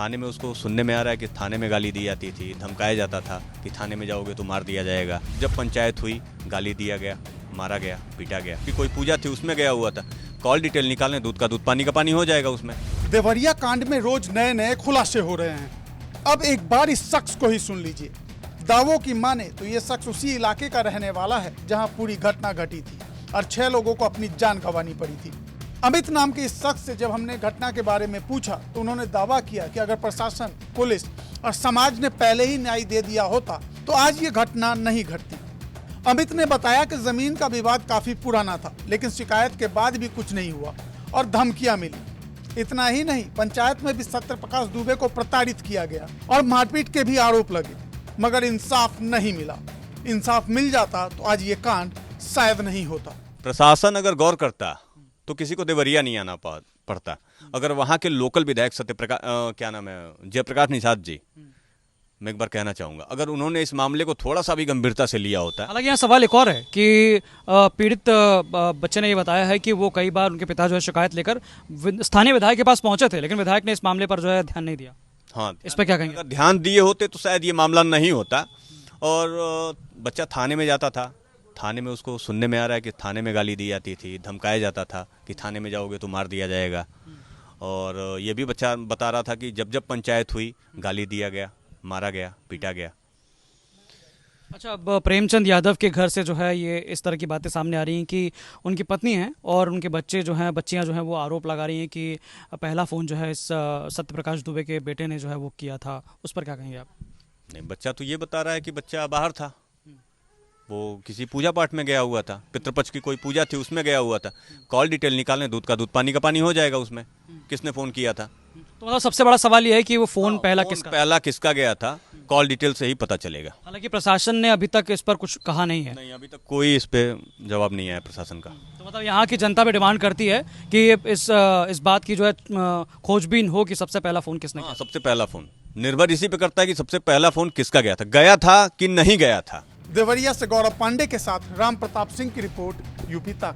थाने में उसको सुनने में आ रहा है कि थाने में गाली दी जाती थी, धमकाया जाता था कि थाने में जाओगे तो मार दिया जाएगा। जब पंचायत हुई गाली दिया गया, मारा गया, पीटा गया। कि कोई पूजा थी उसमें गया हुआ था, कॉल डिटेल निकालने, दूध का दूध पानी का पानी हो जाएगा उसमें। देवरिया कांड में रोज नए नए खुलासे हो रहे हैं। अब एक बार इस शख्स को ही सुन लीजिए। दावों की माने तो ये शख्स उसी इलाके का रहने वाला है जहां पूरी घटना घटी थी और 6 लोगों को अपनी जान गंवानी पड़ी थी। अमित नाम के इस शख्स से जब हमने घटना के बारे में पूछा तो उन्होंने दावा किया कि अगर प्रशासन, पुलिस और समाज ने पहले ही न्याय दे दिया होता तो आज ये घटना नहीं घटती। अमित ने बताया कि जमीन का विवाद काफी पुराना था, लेकिन शिकायत के बाद भी कुछ नहीं हुआ और धमकियां मिली। इतना ही नहीं, पंचायत में भी सत्यप्रकाश दुबे को प्रताड़ित किया गया और मारपीट के भी आरोप लगे, मगर इंसाफ नहीं मिला। इंसाफ मिल जाता तो आज ये कांड शायद नहीं होता। प्रशासन अगर गौर करता तो किसी को देवरिया नहीं आना पड़ता। अगर वहाँ के लोकल विधायक सत्यप्रकाश क्या नाम है, जयप्रकाश निषाद जी, मैं एक बार कहना चाहूँगा, अगर उन्होंने इस मामले को थोड़ा सा भी गंभीरता से लिया होता। हालांकि यहाँ सवाल एक और है कि पीड़ित बच्चे ने ये बताया है कि वो कई बार उनके पिता जो है शिकायत लेकर स्थानीय विधायक के पास पहुंचे थे, लेकिन विधायक ने इस मामले पर जो है ध्यान नहीं दिया। हाँ, इस पर क्या कहेंगे? अगर ध्यान दिए होते तो शायद ये मामला नहीं होता। और बच्चा थाने में जाता था, थाने में उसको सुनने में आ रहा है कि थाने में गाली दी जाती थी, धमकाया जाता था कि थाने में जाओगे तो मार दिया जाएगा। और ये भी बच्चा बता रहा था कि जब जब पंचायत हुई गाली दिया गया, मारा गया, पीटा गया। अच्छा, अब प्रेमचंद यादव के घर से जो है ये इस तरह की बातें सामने आ रही हैं कि उनकी पत्नी हैं और उनके बच्चे जो हैं, बच्चियां जो हैं, वो आरोप लगा रही हैं कि पहला फ़ोन जो है इस सत्यप्रकाश दुबे के बेटे ने जो है वो किया था। उस पर क्या कहेंगे आप? नहीं, बच्चा तो ये बता रहा है कि बच्चा बाहर था, वो किसी पूजा पाठ में गया हुआ था, पितृपक्ष की कोई पूजा थी उसमें गया हुआ था। कॉल डिटेल निकालने, दूध का दूध पानी का पानी हो जाएगा उसमें। किसने फ़ोन किया था? तो मतलब सबसे बड़ा सवाल ये है कि वो फ़ोन पहला किसका गया था, कॉल डिटेल से ही पता चलेगा। हालांकि प्रशासन ने अभी तक इस पर कुछ कहा नहीं है। नहीं, अभी तक कोई इस पे जवाब नहीं आया प्रशासन का। तो मतलब यहाँ की जनता भी डिमांड करती है कि इस बात की जो है खोजबीन हो कि सबसे पहला फ़ोन किसने किया। सबसे पहला फ़ोन निर्भर इसी पे करता है कि सबसे पहला फ़ोन किसका गया था कि नहीं गया था। देवरिया से गौरव पांडे के साथ राम प्रताप सिंह की रिपोर्ट, यूपी तक।